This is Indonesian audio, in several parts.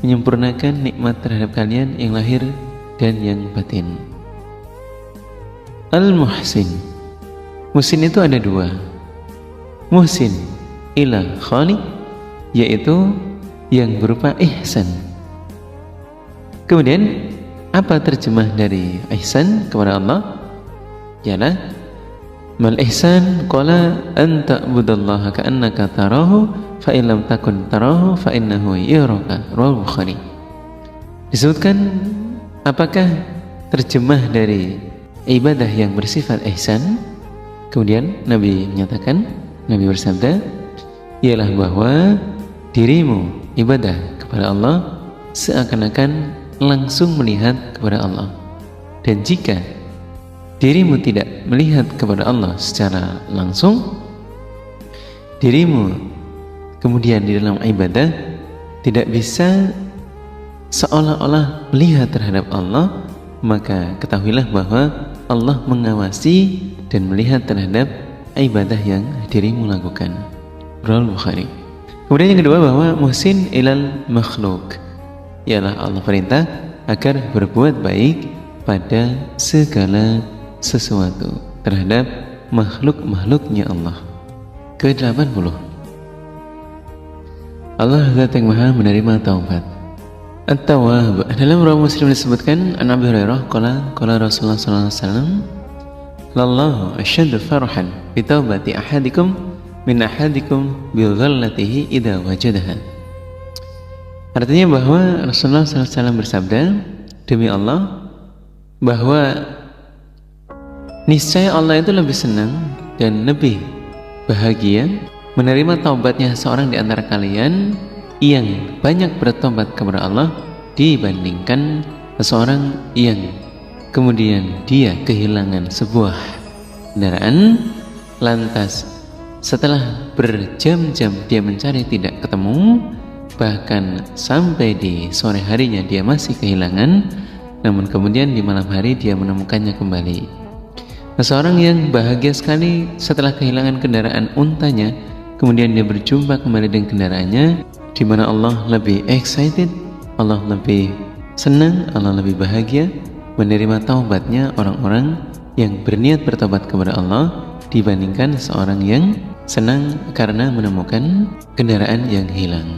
menyempurnakan nikmat terhadap kalian yang lahir dan yang batin. Al-Muhsin. Muhsin itu ada dua. Muhsin ila khaliq, yaitu yang berupa ihsan. Kemudian apa terjemah dari ihsan kepada Allah? Ialah mal ihsan qala an ta'budallaha ka'annaka tarahu fa in lam takun tarahu fa innahu yaraka. Rawahu Bukhari. Disebutkan apakah terjemah dari ibadah yang bersifat ihsan. Kemudian Nabi menyatakan, Nabi bersabda, ialah bahwa dirimu ibadah kepada Allah seakan-akan langsung melihat kepada Allah. Dan jika dirimu tidak melihat kepada Allah secara langsung, dirimu kemudian di dalam ibadah tidak bisa seolah-olah melihat terhadap Allah, maka ketahuilah bahwa Allah mengawasi dan melihat terhadap ibadah yang dirimu lakukan. Rawahu Bukhari. Kemudian yang kedua, bahwa muhsin ilal makhluk, ialah Allah perintah agar berbuat baik pada segala sesuatu terhadap makhluk-makhluknya Allah. Ke-80, Allah Zat yang Maha menerima taubat. At-Tawwab. Dalam Rawi Muslim disebutkan, an Abi Hurairah qala Rasulullah sallallahu alaihi wasallam, "Lallahu asyaddu farhan bi taubati ahadikum min ahadikum bi ghallatihi idza wajadaha." Artinya bahwa Rasulullah sallallahu alaihi wasallam bersabda, demi Allah, bahwa niscaya Allah itu lebih senang dan lebih bahagia menerima taubatnya seorang di antara kalian yang banyak bertobat kepada Allah dibandingkan seseorang yang kemudian dia kehilangan sebuah kendaraan, lantas setelah berjam-jam dia mencari tidak ketemu, bahkan sampai di sore harinya dia masih kehilangan, namun kemudian di malam hari dia menemukannya kembali. Seseorang yang bahagia sekali setelah kehilangan kendaraan untanya, kemudian dia berjumpa kembali dengan kendaraannya, di mana Allah lebih excited, Allah lebih senang, Allah lebih bahagia menerima taubatnya orang-orang yang berniat bertobat kepada Allah dibandingkan seorang yang senang karena menemukan kendaraan yang hilang.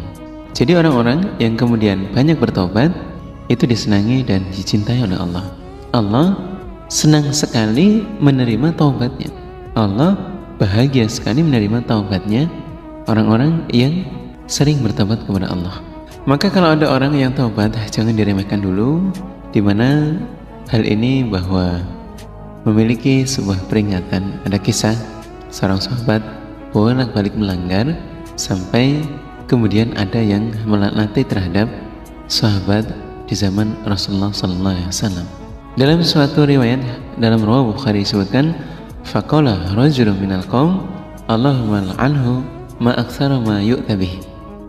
Jadi orang-orang yang kemudian banyak bertobat itu disenangi dan dicintai oleh Allah. Allah senang sekali menerima taubatnya. Allah bahagia sekali menerima taubatnya orang-orang yang sering bertobat kepada Allah. Maka kalau ada orang yang taubat, jangan diremehkan dulu, di mana hal ini bahwa memiliki sebuah peringatan. Ada kisah seorang sahabat bolak-balik melanggar sampai kemudian ada yang melaknati terhadap sahabat di zaman Rasulullah SAW. Dalam suatu riwayat dalam Rawi Bukhari disebutkan, faqala rajulun minal qaum Allahumma al'anhu ma aktsara ma yu'ta bihi.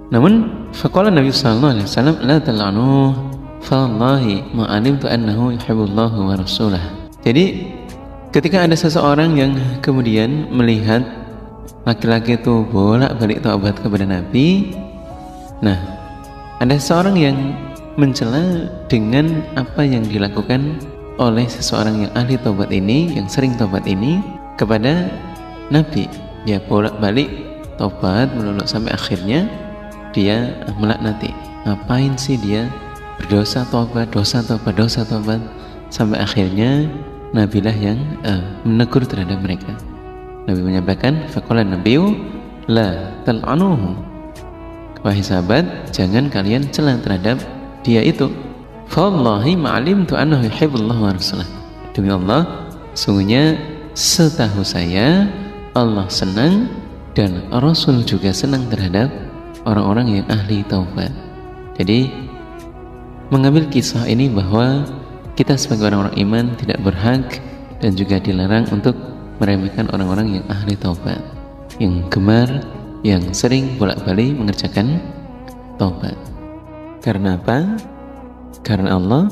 Namun faqala Nabi sallallahu alaihi wasallam la tal'anuhu fa wallahi ma alimtu annahu yuhibbullahu wa rasulah. Jadi ketika ada seseorang yang kemudian melihat laki-laki itu bolak-balik taubat kepada Nabi, nah ada seseorang yang mencela dengan apa yang dilakukan oleh seseorang yang ahli taubat ini, yang sering taubat ini kepada Nabi. Dia bolak-balik taubat melulu sampai akhirnya dia melaknati. Ngapain sih dia berdosa taubat, dosa taubat sampai akhirnya Nabilah yang menegur terhadap mereka. Nabi menyampaikan, faqala nabiyyu la tal'anuhu. Wahai sahabat, jangan kalian cela terhadap dia itu. Fawallahi ma'alimtu annahu yuhibbullahu wa rasulah. Demi Allah, sungguhnya setahu saya Allah senang dan Rasul juga senang terhadap orang-orang yang ahli taubat. Jadi mengambil kisah ini bahwa kita sebagai orang-orang iman tidak berhak dan juga dilarang untuk meremehkan orang-orang yang ahli taubat, yang gemar, yang sering bolak-balik mengerjakan taubat. Karena apa? Karena Allah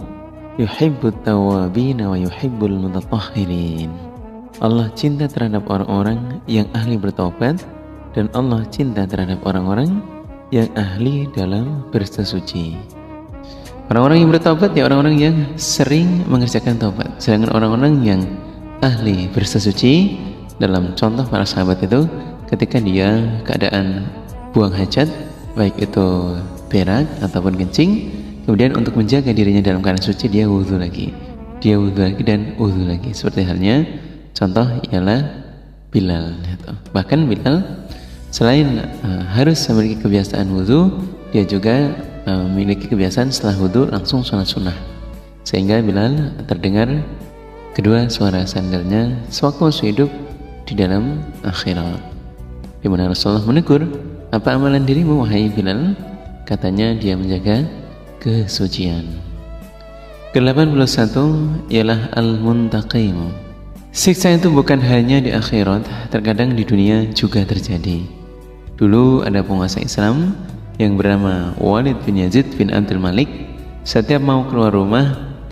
yuhibbut tawwabina wa yuhibbul mutatahhirin. Allah cinta terhadap orang-orang yang ahli bertaubat, dan Allah cinta terhadap orang-orang yang ahli dalam bersesuci. Orang-orang yang bertobat ya orang-orang yang sering mengerjakan taubat. Sedangkan orang-orang yang ahli bersesuci, dalam contoh para sahabat itu, ketika dia keadaan buang hajat, baik itu berak ataupun kencing, kemudian untuk menjaga dirinya dalam keadaan suci, dia wudhu lagi dan wudhu lagi. Seperti halnya contoh ialah Bilal. Bahkan Bilal selain harus memiliki kebiasaan wudhu, dia juga memiliki kebiasaan setelah wudhu langsung sholat sunnah, sehingga Bilal terdengar kedua suara sandalnya sewaktu masih hidup di dalam akhirat. Di mana Rasulullah menegur, apa amalan dirimu wahai Bilal? Katanya dia menjaga kesucian. Ke-81 ialah al-muntaqim. Siksa itu bukan hanya di akhirat, terkadang di dunia juga terjadi. Dulu ada penguasa Islam yang bernama Walid bin Yazid bin Abdul Malik. Setiap mau keluar rumah,